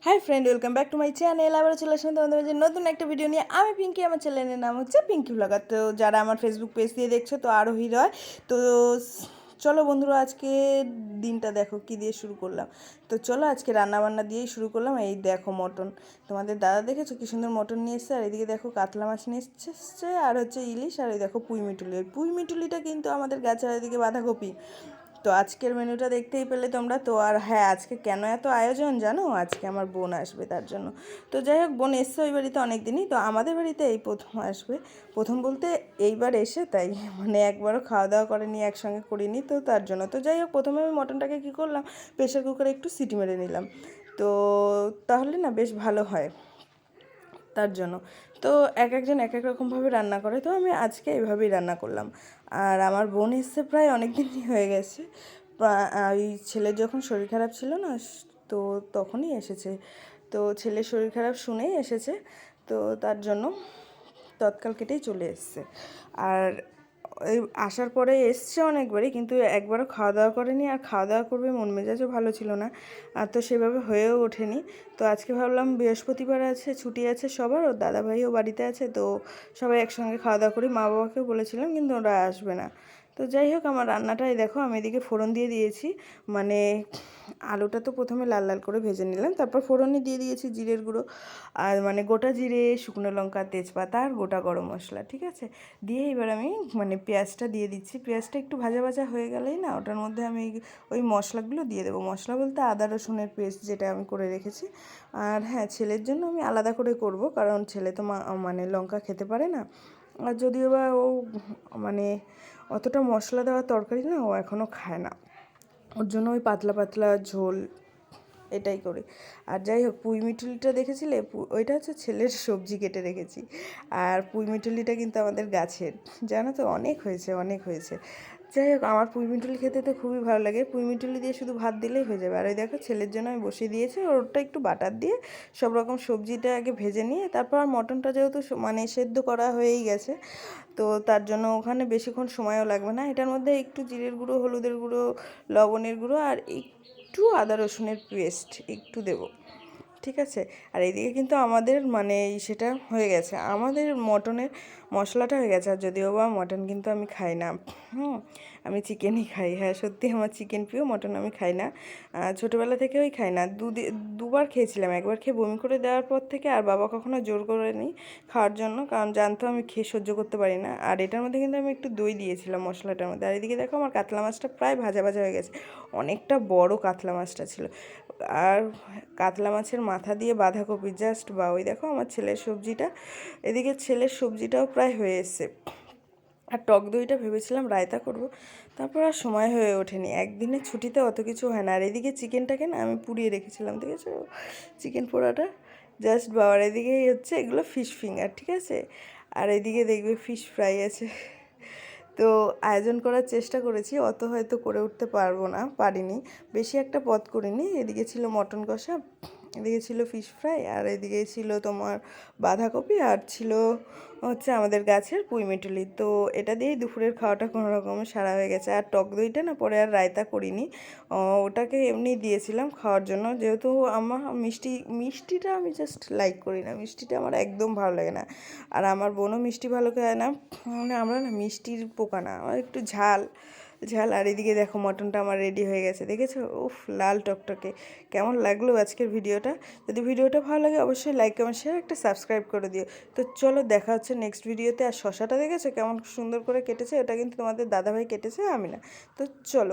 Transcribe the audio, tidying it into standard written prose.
Hi friend, welcome back to my channel. আবার চলে আসলাম তোমাদের মাঝে নতুন একটা ভিডিও নিয়ে। আমি পিঙ্কি, আমার চ্যানেলের নাম হচ্ছে পিঙ্কি ব্লগার। তো যারা আমার ফেসবুক পেজ দিয়ে দেখছো তো আরও হৃদয়। তো চলো বন্ধুরা, আজকে দিনটা দেখো কি দিয়ে শুরু করলাম। তো চলো আজকে রান্নাবান্না দিয়েই শুরু করলাম। এই দেখো মটন, তোমাদের দাদা দেখেছো কি সুন্দর মটন নিয়ে এসছে। আর এদিকে দেখো কাতলা মাছ নিয়ে এসছে, আর হচ্ছে ইলিশ, আর এই দেখো পুঁই মিটুলি। ওই পুঁই মিটুলিটা কিন্তু আমাদের গাছের এদিকে বাঁধাকপি। তো আজকের মেনুটা দেখতেই পেলে তোমরা। তো আর হ্যাঁ, আজকে কেন এত আয়োজন জানো? আজকে আমার বোন আসবে তার জন্য। তো যাই হোক, বোন এসছে ওই বাড়িতে অনেক দিনই, তো আমাদের বাড়িতে এই প্রথম আসবে। প্রথম বলতে এইবার এসে, তাই মানে একবারও খাওয়া দাওয়া করেনি, একসঙ্গে করিনি, তো তার জন্য। তো যাই হোক, প্রথমে আমি মটনটাকে কী করলাম, প্রেশার কুকারে একটু সিটি মেরে নিলাম। তো তাহলে না বেশ ভালো হয়, তার জন্য। তো এক একজন এক এক রকমভাবে রান্না করে, তো আমি আজকে এইভাবেই রান্না করলাম। আর আমার বোন এসছে প্রায় অনেক দিনই হয়ে গেছে। ওই ছেলের যখন শরীর খারাপ ছিল না, তো তখনই এসেছে। তো ছেলের শরীর খারাপ শুনেই এসেছে, তো তার জন্য তৎকাল কেটেই চলে এসছে। আর এই আসার পরে এসছে অনেকবারই, কিন্তু একবারও খাওয়া দাওয়া করেনি। আর খাওয়া দাওয়া করবে, মন মেজাজও ভালো ছিল না, আর তো সেভাবে হয়েও ওঠেনি। তো আজকে ভাবলাম বৃহস্পতিবার আছে, ছুটি আছে সবার, ওর দাদাভাইও বাড়িতে আছে, তো সবাই একসঙ্গে খাওয়া দাওয়া করি। মা বাবাকেও বলেছিলাম, কিন্তু ওরা আসবে না। তো যাই হোক, আমার রান্নাটাই দেখো, আমি এদিকে ফোড়ন দিয়ে দিয়েছি। মানে আলুটা তো প্রথমে লাল লাল করে ভেজে নিলাম, তারপর ফোড়নে দিয়ে দিয়েছি জিরের গুঁড়ো, আর মানে গোটা জিরে, শুকনো লঙ্কা, তেজপাতা আর গোটা গরম মশলা, ঠিক আছে। দিয়ে এবার আমি মানে পেঁয়াজটা দিয়ে দিচ্ছি। পেঁয়াজটা একটু ভাজা ভাজা হয়ে গেলেই না, ওটার মধ্যে আমি ওই মশলাগুলো দিয়ে দেবো। মশলা বলতে আদা রসুনের পেস্ট, যেটা আমি করে রেখেছি। আর হ্যাঁ, ছেলের জন্য আমি আলাদা করে করব, কারণ ছেলে তো মানে লঙ্কা খেতে পারে না। আর যদিও বা ও মানে অতটা মশলা দেওয়া তরকারি না ও এখনও খায় না, ওর জন্য ওই পাতলা পাতলা ঝোল এটাই করি। আর যাই হোক, পুঁই মিটুলিটা দেখেছিলে, ওইটা হচ্ছে ছেলের সবজি কেটে রেখেছি। আর পুঁই মিটুলিটা কিন্তু আমাদের গাছের, জানো তো, অনেক হয়েছে অনেক হয়েছে। যাই হোক, আমার পুঁই মিটুলি খেতে তো খুবই ভালো লাগে। পুঁই মিটুলি দিয়ে শুধু ভাত দিলেই হয়ে যাবে। আর ওই দেখো, ছেলের জন্য আমি বসিয়ে দিয়েছি। ওরটা একটু বাটার দিয়ে সব রকম সবজিটা আগে ভেজে নিয়ে, তারপর আর মটনটা যেহেতু মানে সেদ্ধ করা হয়েই গেছে, তো তার জন্য ওখানে বেশিক্ষণ সময়ও লাগবে না। এটার মধ্যে একটু জিরের গুঁড়ো, হলুদের গুঁড়ো, লবণের গুঁড়ো আর একটু আদা রসুনের পেস্ট একটু দেবো, ঠিক আছে। আর এইদিকে কিন্তু আমাদের মানে সেটা হয়ে গেছে, আমাদের মটনের মশলাটা হয়ে গেছে। আর যদিও বা মটন কিন্তু আমি খাই না, আমি চিকেনই খাই। হ্যাঁ, সত্যি আমার চিকেন প্রিয়, মটন আমি খাই না। ছোটোবেলা থেকেই খাই না। দুবার খেয়েছিলাম, একবার খেয়ে বমি করে দেওয়ার পর থেকে আর বাবা কখনো জোর করেনি খাওয়ার জন্য, কারণ জানতো আমি খেয়ে সহ্য করতে পারি না। আর এটার মধ্যে কিন্তু আমি একটু দই দিয়েছিলাম মশলাটার মধ্যে। আর এদিকে দেখো, আমার কাতলা মাছটা প্রায় ভাজা ভাজা হয়ে গেছে। অনেকটা বড় কাতলা মাছটা ছিল। আর কাতলা মাছের মাথা দিয়ে বাঁধাকপি, জাস্ট বা ওই দেখো আমার ছেলের সবজিটা, এদিকে ছেলের সবজিটাও প্রায় হয়ে এসছে। আর টক দইটা ভেবেছিলাম রায়তা করব, তারপর আর সময় হয়ে ওঠেনি। একদিনের ছুটিতে অত কিছু হয় না। আর এদিকে চিকেনটাকে না আমি পুড়িয়ে রেখেছিলাম, দেখেছো চিকেন পোড়াটা, জাস্ট বাবার। এদিকে হচ্ছে এগুলো ফিশ ফিঙ্গার, ঠিক আছে। আর এদিকে দেখবে ফিশ ফ্রাই আছে। তো আয়োজন করার চেষ্টা করেছি, অত হয়তো করে উঠতে পারবো না, পারিনি, বেশি একটা পদ করিনি। এদিকে ছিল মটন কষা, এদিকে ছিল ফিশ ফ্রাই, আর এদিকে ছিল তোমার বাঁধাকপি, আর ছিল হচ্ছে আমাদের গাছের পুঁই মিটুলি। তো এটা দিয়েই দুপুরের খাওয়াটা কোনো রকমে সারা হয়ে গেছে। আর টক দইটা না পরে আর রায়তা করিনি, ওটাকে এমনি দিয়েছিলাম খাওয়ার জন্য। যেহেতু আমার মিষ্টিটা আমি জাস্ট লাইক করি না, মিষ্টিটা আমার একদম ভালো লাগে না। আর আমার বোনও মিষ্টি ভালো খায় না, মানে আমরা না মিষ্টির পোকা না, আমার একটু ঝাল ঝাল। আর এদিকে দেখো মটনটা আমার রেডি হয়ে গেছে, দেখেছো, উফ লাল টকটকে। কেমন লাগলো আজকের ভিডিওটা? যদি ভিডিওটা ভালো লাগে অবশ্যই লাইক, কমেন্ট, শেয়ার, একটা সাবস্ক্রাইব করে দিও। তো চলো, দেখা হচ্ছে নেক্সট ভিডিওতে। আর শশাটা দেখেছো কেমন সুন্দর করে কেটেছে? এটা কিন্তু তোমাদের দাদাভাই কেটেছে, আমি না। তো চলো।